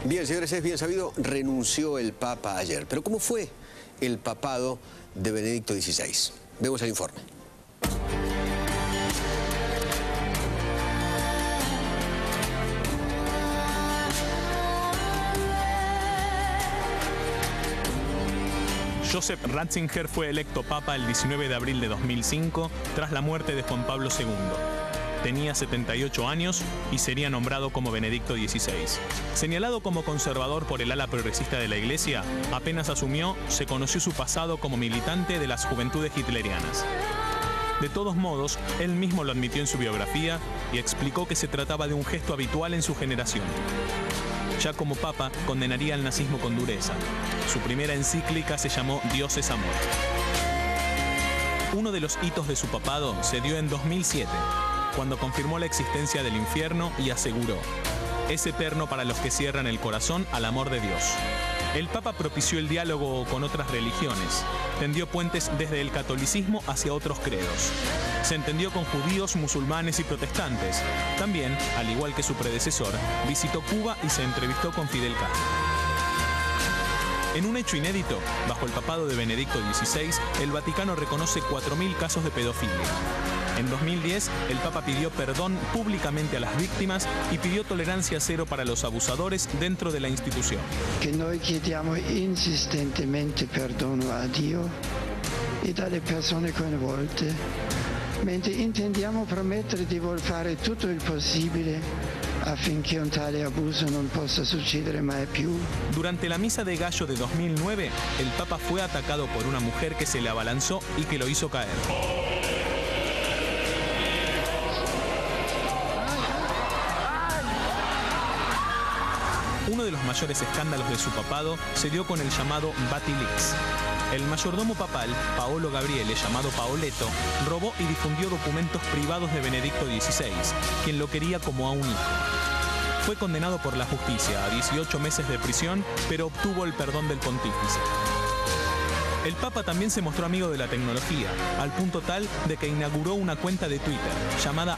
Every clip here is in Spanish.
Bien, señores, es bien sabido, renunció el Papa ayer. Pero ¿cómo fue el papado de Benedicto XVI? Vemos el informe. Joseph Ratzinger fue electo papa el 19 de abril de 2005 tras la muerte de Juan Pablo II. Tenía 78 años y sería nombrado como Benedicto XVI. Señalado como conservador por el ala progresista de la Iglesia, apenas asumió, se conoció su pasado como militante de las juventudes hitlerianas. De todos modos, él mismo lo admitió en su biografía y explicó que se trataba de un gesto habitual en su generación. Ya como papa, condenaría al nazismo con dureza. Su primera encíclica se llamó Dios es amor. Uno de los hitos de su papado se dio en 2007, cuando confirmó la existencia del infierno y aseguró: es eterno para los que cierran el corazón al amor de Dios. El Papa propició el diálogo con otras religiones, tendió puentes desde el catolicismo hacia otros credos. Se entendió con judíos, musulmanes y protestantes. También, al igual que su predecesor, visitó Cuba y se entrevistó con Fidel Castro. En un hecho inédito, bajo el papado de Benedicto XVI, el Vaticano reconoce 4.000 casos de pedofilia. En 2010, el Papa pidió perdón públicamente a las víctimas y pidió tolerancia cero para los abusadores dentro de la institución. Que noi chiediamo insistentemente perdono a Dio e dalle persone coinvolte, mentre intendiamo promettere di voler fare tutto il possibile affinché un tale abuso non possa succedere mai più. Durante la misa de Gallo de 2009, el Papa fue atacado por una mujer que se le abalanzó y que lo hizo caer. Uno de los mayores escándalos de su papado se dio con el llamado Batilix. El mayordomo papal, Paolo Gabriele, llamado Paoletto, robó y difundió documentos privados de Benedicto XVI, quien lo quería como a un hijo. Fue condenado por la justicia a 18 meses de prisión, pero obtuvo el perdón del pontífice. El Papa también se mostró amigo de la tecnología, al punto tal de que inauguró una cuenta de Twitter llamada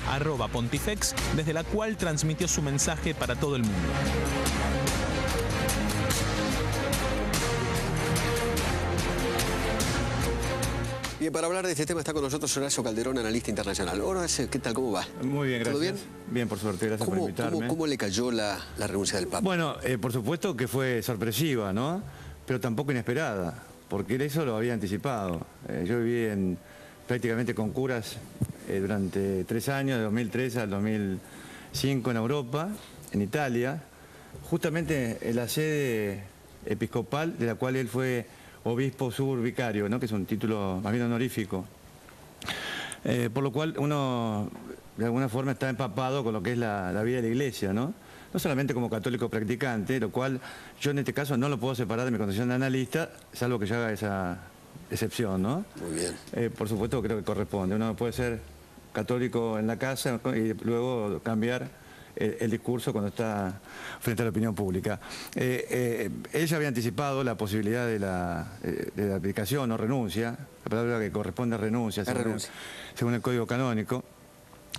@pontifex, desde la cual transmitió su mensaje para todo el mundo. Bien, para hablar de este tema está con nosotros Horacio Calderón, analista internacional. Horacio, ¿qué tal? ¿Cómo va? Muy bien, gracias. ¿Todo bien? Bien, por suerte, gracias por invitarme. ¿Cómo le cayó la renuncia del Papa? Bueno, por supuesto que fue sorpresiva, ¿no? Pero tampoco inesperada, porque él eso lo había anticipado. Yo viví prácticamente con curas durante 3 años, de 2003 al 2005 en Europa, en Italia, justamente en la sede episcopal de la cual él fue obispo subvicario, ¿no? Que es un título más bien honorífico. Por lo cual uno de alguna forma está empapado con lo que es la vida de la Iglesia, ¿no? No solamente como católico practicante, lo cual yo en este caso no lo puedo separar de mi condición de analista, salvo que yo haga esa excepción, ¿no? Muy bien. Por supuesto creo que corresponde. Uno puede ser católico en la casa y luego cambiar el discurso cuando está frente a la opinión pública. Ella había anticipado la posibilidad de la aplicación o renuncia, la palabra que corresponde a renuncia, según el Código Canónico.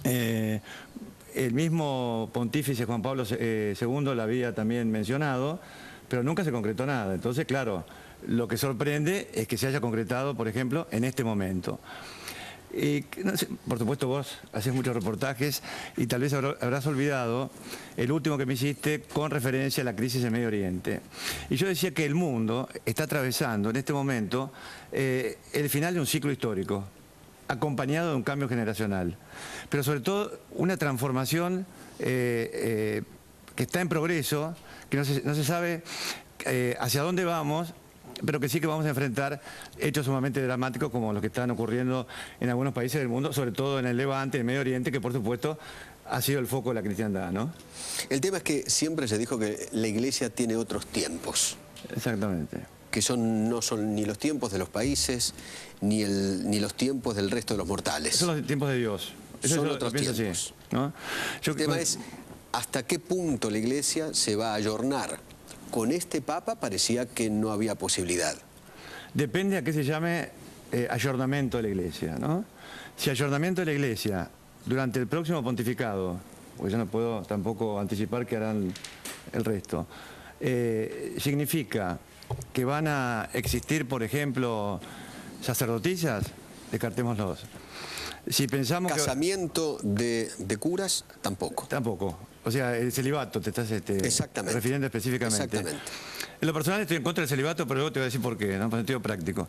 El mismo pontífice Juan Pablo II la había también mencionado, pero nunca se concretó nada. Entonces, claro, lo que sorprende es que se haya concretado, por ejemplo, en este momento. Y, no sé, por supuesto vos haces muchos reportajes y tal vez habrás olvidado el último que me hiciste con referencia a la crisis en Medio Oriente. Y yo decía que el mundo está atravesando en este momento el final de un ciclo histórico, acompañado de un cambio generacional, pero sobre todo una transformación que está en progreso, que no se sabe hacia dónde vamos, pero que sí que vamos a enfrentar hechos sumamente dramáticos como los que están ocurriendo en algunos países del mundo, sobre todo en el Levante, en el Medio Oriente, que por supuesto ha sido el foco de la cristiandad, ¿no? El tema es que siempre se dijo que la Iglesia tiene otros tiempos. Exactamente. Que no son ni los tiempos de los países, ni los tiempos del resto de los mortales. Son los tiempos de Dios. Eso son otros tiempos. Así, ¿no? El tema es hasta qué punto la Iglesia se va a ayornar. Con este Papa parecía que no había posibilidad. Depende a qué se llame ayornamiento de la Iglesia, ¿no? Si ayornamiento de la Iglesia durante el próximo pontificado, porque yo no puedo tampoco anticipar que harán el resto, significa que van a existir, por ejemplo, sacerdotisas, descartémoslos. Si pensamos Casamiento de curas, tampoco. Tampoco. O sea, el celibato, te estás refiriendo específicamente. Exactamente. En lo personal estoy en contra del celibato, pero luego te voy a decir por qué, ¿no? Por sentido práctico.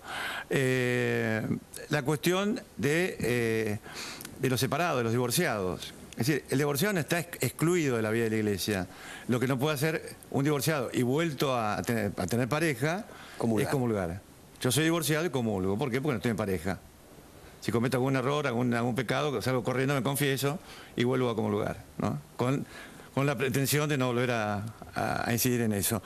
La cuestión de los separados, de los divorciados. Es decir, el divorciado no está excluido de la vida de la iglesia. Lo que no puede hacer un divorciado y vuelto a tener pareja es comulgar. Yo soy divorciado y comulgo. ¿Por qué? Porque no estoy en pareja. Si cometo algún error, algún pecado, salgo corriendo, me confieso y vuelvo a comulgar, ¿no? Con la pretensión de no volver a incidir en eso.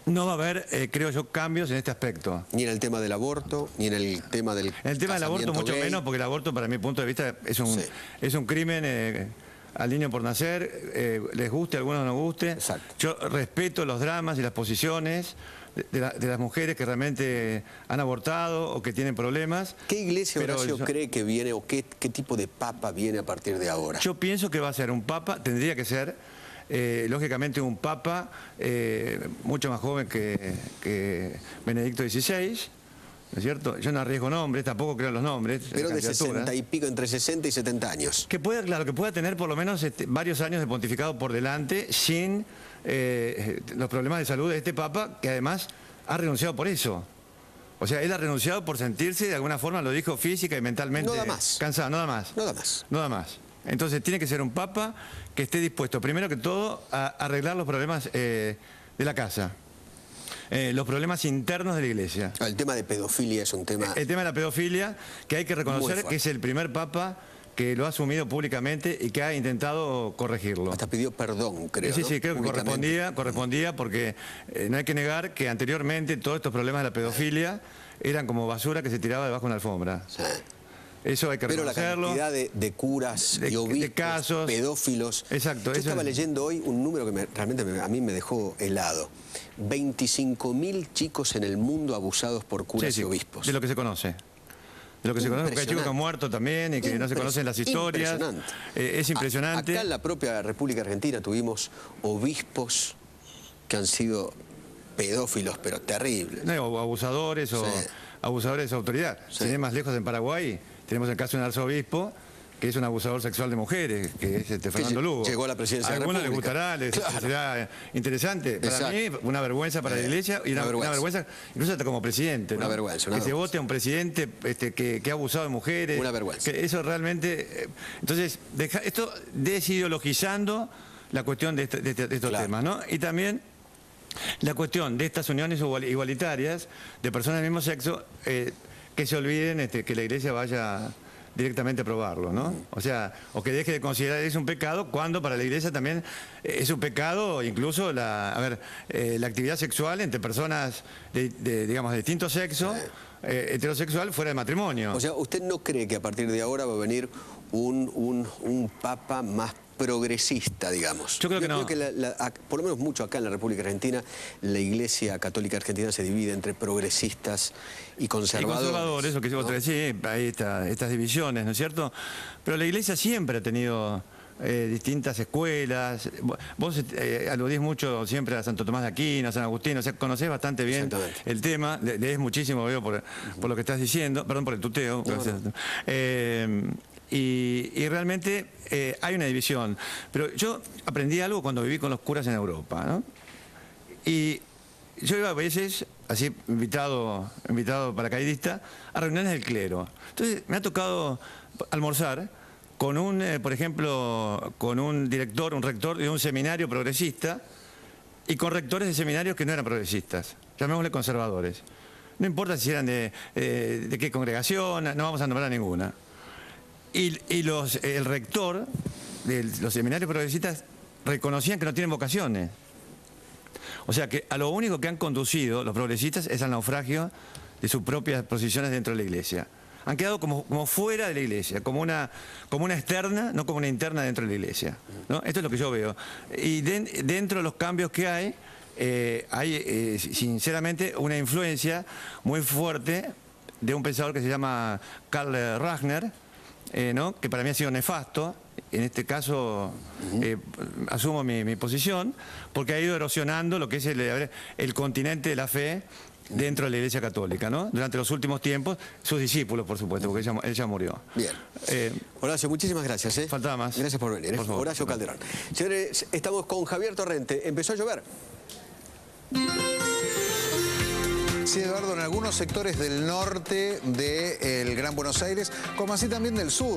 No va a haber, creo yo, cambios en este aspecto. Ni en el tema del aborto, ni en el tema del En el tema del aborto mucho gay. menos, porque el aborto, para mi punto de vista, es un crimen al niño por nacer, les guste, a algunos no nos guste. Exacto. Yo respeto los dramas y las posiciones de las mujeres que realmente han abortado o que tienen problemas. ¿Qué iglesia, Horacio, cree que viene o qué tipo de papa viene a partir de ahora? Yo pienso que va a ser un papa, tendría que ser, lógicamente, un papa mucho más joven que Benedicto XVI, ¿no es cierto? Yo no arriesgo nombres, tampoco creo en los nombres. Pero de 60 y pico, entre 60 y 70 años. Que pueda tener por lo menos varios años de pontificado por delante sin los problemas de salud de este papa, que además ha renunciado por eso. O sea, él ha renunciado por sentirse, de alguna forma, lo dijo, física y mentalmente cansado, nada más. Nada más. Entonces tiene que ser un papa que esté dispuesto, primero que todo, a arreglar los problemas de la casa. Los problemas internos de la iglesia. El tema de pedofilia es un tema... El tema de la pedofilia, que hay que reconocer que es el primer papa que lo ha asumido públicamente y que ha intentado corregirlo. Hasta pidió perdón, creo. Sí, ¿no? creo que correspondía porque no hay que negar que anteriormente todos estos problemas de la pedofilia eran como basura que se tiraba debajo de una alfombra. Sí. Eso hay que reconocerlo. Pero la cantidad de curas y obispos, de casos, pedófilos. Exacto. Yo estaba leyendo hoy un número que realmente a mí me dejó helado. 25.000 chicos en el mundo abusados por curas y obispos. De lo que se conoce. De lo que se conoce, porque hay chicos que han muerto también y que no se conocen las historias. Impresionante. Es impresionante. Acá en la propia República Argentina tuvimos obispos que han sido pedófilos, pero terribles. O abusadores, o abusadores de autoridad. Sí. Sin ir más lejos, en Paraguay tenemos el caso de un arzobispo que es un abusador sexual de mujeres, que es Fernando Lugo. Llegó a la presidencia de la República. A algunos les gustará, será interesante. Para mí, una vergüenza para la iglesia y una vergüenza incluso hasta como presidente. Una vergüenza. Que se vote a un presidente que ha abusado de mujeres. Una vergüenza. Que eso realmente... Entonces, esto desideologizando la cuestión de estos temas, ¿no? Y también la cuestión de estas uniones igualitarias de personas del mismo sexo, que se olviden que la iglesia vaya directamente a aprobarlo, ¿no? O sea, o que deje de considerar eso un pecado, cuando para la iglesia también es un pecado incluso la actividad sexual entre personas digamos, de distinto sexo, heterosexual, fuera de matrimonio. O sea, ¿usted no cree que a partir de ahora va a venir un papa más progresista, digamos? Yo creo que no. Creo que por lo menos mucho acá en la República Argentina, la Iglesia Católica Argentina se divide entre progresistas y conservadores. Y conservadores, lo que vos te decís, hay estas divisiones, ¿no es cierto? Pero la Iglesia siempre ha tenido distintas escuelas. Vos aludís mucho siempre a Santo Tomás de Aquino, a San Agustín, o sea, conocés bastante bien el tema, lees muchísimo, veo, por lo que estás diciendo, perdón por el tuteo. Y realmente hay una división. Pero yo aprendí algo cuando viví con los curas en Europa, ¿no? Y yo iba a veces, así invitado paracaidista, a reuniones del clero. Entonces me ha tocado almorzar con por ejemplo, con un director, un rector de un seminario progresista y con rectores de seminarios que no eran progresistas, llamémosle conservadores. No importa si eran de qué congregación, no vamos a nombrar a ninguna. Y el rector de los seminarios progresistas reconocían que no tienen vocaciones. O sea que a lo único que han conducido los progresistas es al naufragio de sus propias posiciones dentro de la iglesia. Han quedado como fuera de la iglesia, como una externa, no como una interna dentro de la iglesia, ¿no? Esto es lo que yo veo. Y dentro de los cambios que hay sinceramente una influencia muy fuerte de un pensador que se llama Karl Rahner, ¿no? Que para mí ha sido nefasto en este caso asumo mi posición, porque ha ido erosionando lo que es el continente de la fe dentro de la Iglesia Católica, ¿no? Durante los últimos tiempos, sus discípulos, por supuesto, porque él ya murió. Bien. Horacio, muchísimas gracias. Faltaba más. Gracias por venir. Por favor. Horacio Calderón. Señores, estamos con Javier Torrente. Empezó a llover. Sí, Eduardo, en algunos sectores del norte del Gran Buenos Aires, como así también del sur.